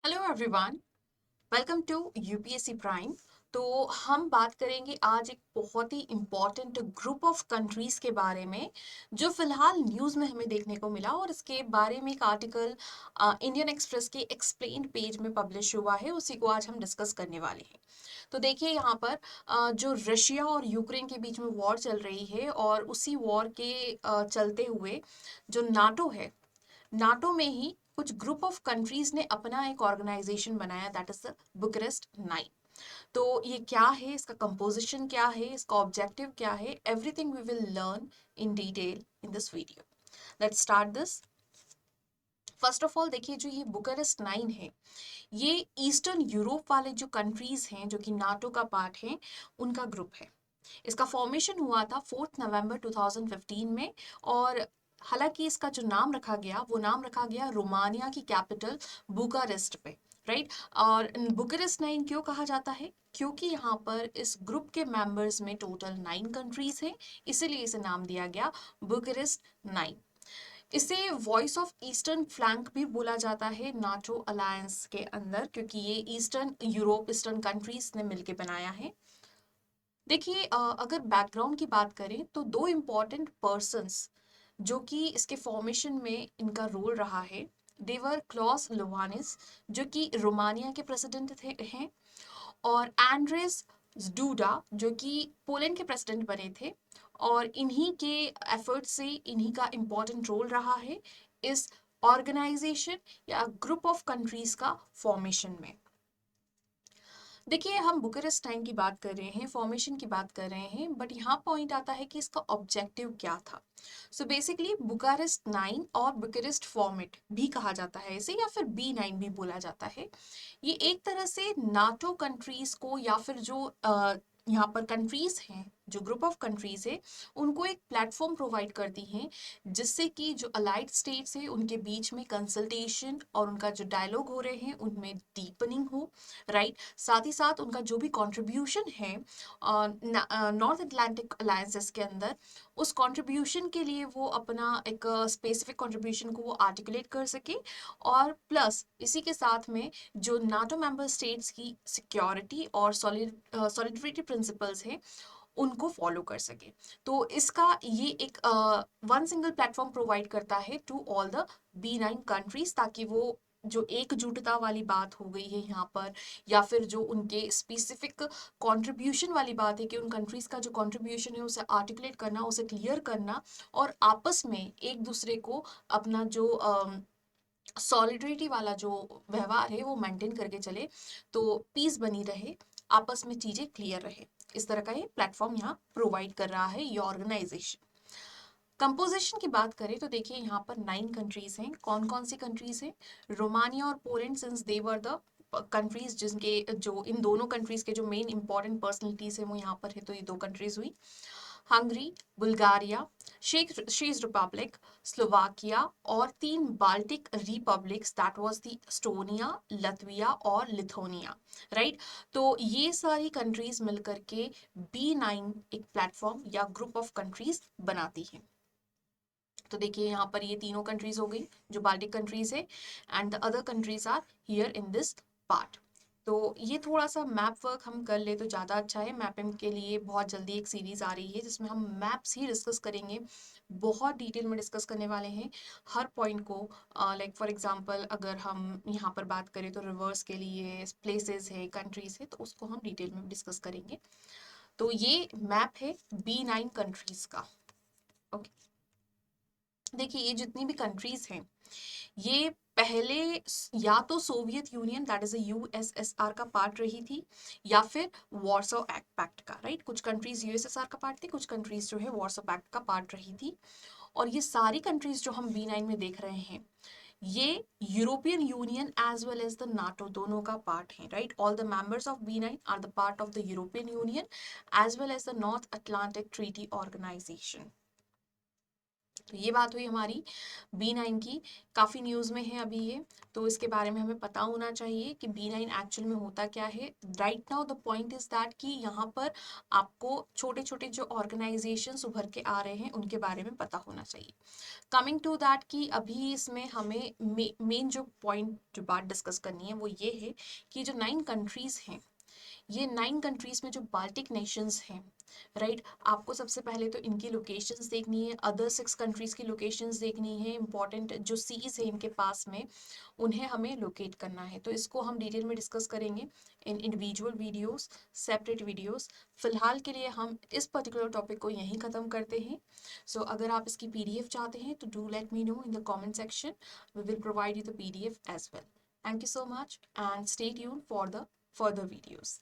Hello everyone, welcome to UPSC Prime. तो हम बात करेंगे आज एक बहुत ही इम्पॉर्टेंट ग्रुप ऑफ कंट्रीज के बारे में जो फिलहाल न्यूज़ में हमें देखने को मिला, और इसके बारे में एक आर्टिकल इंडियन एक्सप्रेस के एक्सप्लेन्ड पेज में पब्लिश हुआ है। उसी को आज हम डिस्कस करने वाले हैं। तो देखिए यहाँ पर जो रशिया और यूक्रेन के बीच में वॉर चल रही है, और उसी वॉर के चलते हुए जो नाटो है, नाटो में ही कुछ ग्रुप ऑफ कंट्रीज ने अपना एक ऑर्गेनाइजेशन बनाया, दैट इज द बुकारेस्ट 9। तो ये क्या है, इसका कंपोजिशन क्या है, इसका ऑब्जेक्टिव क्या है, everything we will learn in detail in this video. Let's start this. First of all देखिए, जो ये बुकारेस्ट 9 है, ये ईस्टर्न यूरोप वाले जो कंट्रीज हैं जो कि नाटो का पार्ट है, उनका ग्रुप है। इसका फॉर्मेशन हुआ था 4 नवंबर 2015 में। और हालांकि इसका जो नाम रखा गया, वो नाम रखा गया रोमानिया की कैपिटल बुकारेस्ट पे, राइट। और बुकारेस्ट 9 क्यों कहा जाता है? क्योंकि यहाँ पर इस ग्रुप के मेंबर्स में टोटल 9 कंट्रीज हैं, इसीलिए इसे नाम दिया गया बुकारेस्ट 9। इसे वॉइस ऑफ ईस्टर्न फ्लैंक भी बोला जाता है नाटो अलायंस के अंदर, क्योंकि ये ईस्टर्न यूरोप, ईस्टर्न कंट्रीज ने मिलकर बनाया है। देखिए, अगर बैकग्राउंड की बात करें तो दो इम्पॉर्टेंट पर्सन्स जो कि इसके फॉर्मेशन में इनका रोल रहा है, देवर क्लॉस लोवानिस, जो कि रोमानिया के प्रेसिडेंट थे हैं, और एंड्रेस डूडा, जो कि पोलैंड के प्रेसिडेंट बने थे। और इन्हीं के एफर्ट से इन्हीं का इम्पोर्टेंट रोल रहा है इस ऑर्गेनाइजेशन या ग्रुप ऑफ कंट्रीज का फॉर्मेशन में। देखिए, हम बुकारेस्ट टाइम की बात कर रहे हैं, फॉर्मेशन की बात कर रहे हैं, बट यहाँ पॉइंट आता है कि इसका ऑब्जेक्टिव क्या था। सो बेसिकली बुकारेस्ट 9 और बुकारेस्ट फॉर्मेट भी कहा जाता है इसे, या फिर B9 भी बोला जाता है। ये एक तरह से नाटो कंट्रीज को, या फिर जो यहाँ पर कंट्रीज हैं, जो ग्रुप ऑफ कंट्रीज है, उनको एक प्लेटफॉर्म प्रोवाइड करती हैं, जिससे कि जो अलाइड स्टेट्स है उनके बीच में कंसल्टेशन और उनका जो डायलॉग हो रहे हैं उनमें डीपनिंग हो, राइट। साथ ही साथ उनका जो भी कंट्रीब्यूशन है नॉर्थ अटलांटिक अलायंसेस के अंदर, उस कंट्रीब्यूशन के लिए वो अपना एक स्पेसिफिक कंट्रीब्यूशन को वो आर्टिकुलेट कर सके, और प्लस इसी के साथ में जो नाटो मेंबर स्टेट्स की सिक्योरिटी और सॉलिडरिटी प्रिंसिपल्स हैं उनको फॉलो कर सके। तो इसका ये एक वन सिंगल प्लेटफॉर्म प्रोवाइड करता है to all the B9 countries, ताकि वो जो एकजुटता वाली बात हो गई है यहाँ पर, या फिर जो उनके स्पेसिफिक कंट्रीब्यूशन वाली बात है कि उन कंट्रीज का जो कंट्रीब्यूशन है उसे आर्टिकुलेट करना, उसे क्लियर करना, और आपस में एक दूसरे को अपना जो सॉलिडरिटी वाला जो व्यवहार है वो मेंटेन करके चले, तो पीस बनी रहे, आपस में चीजें क्लियर रहे। इस तरह का ये प्लेटफॉर्म यहाँ प्रोवाइड कर रहा है ये ऑर्गेनाइजेशन। कंपोजिशन की बात करें तो देखिए, यहाँ पर 9 कंट्रीज हैं। कौन कौन सी कंट्रीज हैं? रोमानिया और Poland, since they were the countries जिनके, जो इन दोनों कंट्रीज के जो मेन इंपॉर्टेंट पर्सनैलिटीज है वो यहाँ पर है, तो ये दो कंट्रीज हुई। हंगरी, बुल्गारिया, चेक रिपब्लिक, स्लोवाकिया, और 3 Baltic republics, that was the Estonia, Latvia और लिथुआनिया, राइट। तो ये सारी कंट्रीज मिलकर के B9 एक प्लेटफॉर्म या ग्रुप ऑफ कंट्रीज बनाती हैं। तो देखिए, यहाँ पर ये तीनों कंट्रीज हो गई जो बाल्टिक कंट्रीज है, and the other countries are here in this part. तो ये थोड़ा सा मैप वर्क हम कर ले तो ज़्यादा अच्छा है। मैपिंग के लिए बहुत जल्दी एक सीरीज आ रही है जिसमें हम मैप्स ही डिस्कस करेंगे, बहुत डिटेल में डिस्कस करने वाले हैं हर पॉइंट को। लाइक फॉर एग्जांपल, अगर हम यहाँ पर बात करें तो रिवर्स के लिए प्लेसेस है, कंट्रीज है, तो उसको हम डिटेल में डिस्कस करेंगे। तो ये मैप है B9 कंट्रीज का। ओके, देखिए ये जितनी भी कंट्रीज हैं, ये पहले या तो Soviet union, that is USSR का पार्ट रही थी, या फिर वॉर्सो पैक्ट का, राइट। कुछ कंट्रीज USSR का पार्ट थी, कुछ कंट्रीज जो है वॉर्सो पैक्ट का पार्ट रही थी। और ये सारी कंट्रीज जो हम B9 में देख रहे हैं, ये European Union as well as the NATO दोनों का पार्ट है, right. All the members of B9 are the part of the European Union as well as the North Atlantic Treaty Organization. तो ये बात हुई हमारी B9 की। काफ़ी न्यूज़ में है अभी ये, तो इसके बारे में हमें पता होना चाहिए कि B9 एक्चुअल में होता क्या है। Right now the point is that कि यहाँ पर आपको छोटे छोटे जो ऑर्गेनाइजेशंस उभर के आ रहे हैं उनके बारे में पता होना चाहिए। कमिंग टू दैट कि अभी इसमें हमें मेन जो पॉइंट जो बात डिस्कस करनी है वो ये है कि जो 9 कंट्रीज़ हैं, ये 9 कंट्रीज़ में जो बाल्टिक नेशंस हैं, राइट, आपको सबसे पहले तो इनकी लोकेशंस देखनी है, अदर 6 कंट्रीज़ की लोकेशंस देखनी है, इंपॉर्टेंट जो सीज़ है इनके पास में उन्हें हमें लोकेट करना है। तो इसको हम डिटेल में डिस्कस करेंगे इन इंडिविजुअल वीडियोस, सेपरेट वीडियोस। फिलहाल के लिए हम इस पर्टिकुलर टॉपिक को यहीं ख़त्म करते हैं। सो अगर आप इसकी PDF चाहते हैं तो do let me know in the comment section, we will provide you the PDF as well. Thank you so much and stay tuned for the further videos.